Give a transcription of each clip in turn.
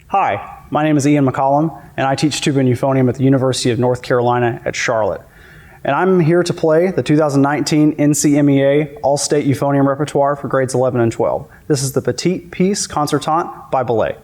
Hi, my name is Ian McCollum, and I teach tuba and euphonium at the University of North Carolina at Charlotte. And I'm here to play the 2019 NCMEA All-State Euphonium Repertoire for grades 11 and 12. This is the Petite Piece Concertante by Balay.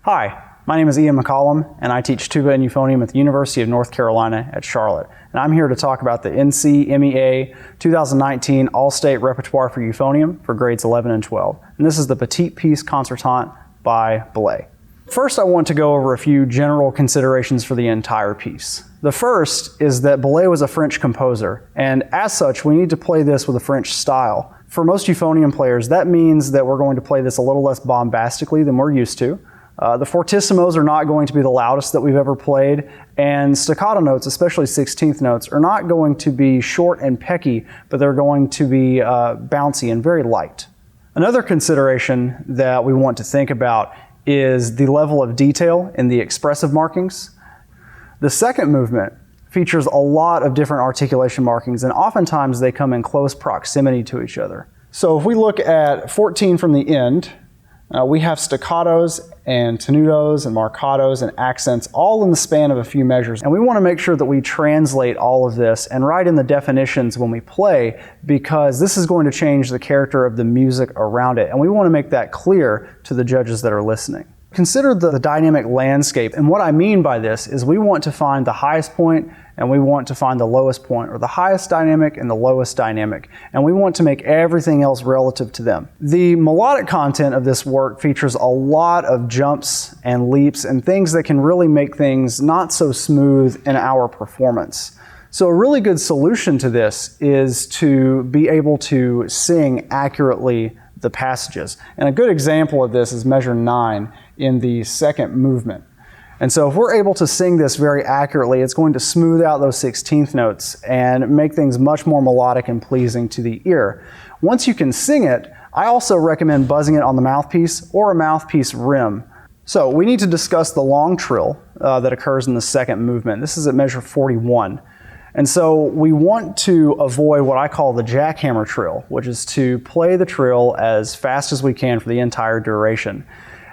Hi, my name is Ian McCollum, and I teach tuba and euphonium at the University of North Carolina at Charlotte. And I'm here to talk about the NCMEA 2019 All-State Repertoire for Euphonium for grades 11 and 12. And this is the Petite Piece Concertante by Balay. First, I want to go over a few general considerations for the entire piece. The first is that Balay was a French composer, and as such, we need to play this with a French style. For most euphonium players, that means that we're going to play this a little less bombastically than we're used to. The fortissimos are not going to be the loudest that we've ever played, and staccato notes, especially 16th notes, are not going to be short and pecky, but they're going to be bouncy and very light. Another consideration that we want to think about is the level of detail in the expressive markings. The second movement features a lot of different articulation markings, and oftentimes they come in close proximity to each other. So if we look at 14 from the end, we have staccatos and tenutos and marcatos and accents all in the span of a few measures. And we want to make sure that we translate all of this and write in the definitions when we play, because this is going to change the character of the music around it. And we want to make that clear to the judges that are listening. Consider the dynamic landscape. And what I mean by this is we want to find the highest point and we want to find the lowest point, or the highest dynamic and the lowest dynamic. And we want to make everything else relative to them. The melodic content of this work features a lot of jumps and leaps and things that can really make things not so smooth in our performance. So a really good solution to this is to be able to sing accurately the passages. And a good example of this is measure 9 in the second movement. And so if we're able to sing this very accurately, it's going to smooth out those 16th notes and make things much more melodic and pleasing to the ear. Once you can sing it, I also recommend buzzing it on the mouthpiece or a mouthpiece rim. So we need to discuss the long trill that occurs in the second movement. This is at measure 41. And so we want to avoid what I call the jackhammer trill, which is to play the trill as fast as we can for the entire duration.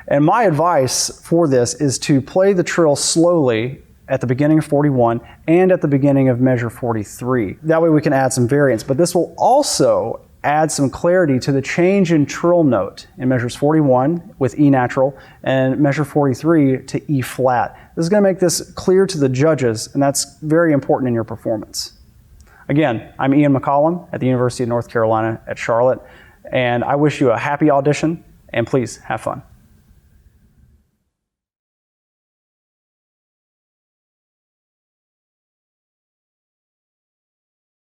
And my advice for this is to play the trill slowly at the beginning of 41 and at the beginning of measure 43. That way we can add some variance, but this will also add some clarity to the change in trill note in measures 41 with E natural and measure 43 to E flat. This is going to make this clear to the judges, and that's very important in your performance. Again, I'm Ian McCollum at the University of North Carolina at Charlotte, and I wish you a happy audition, and please have fun.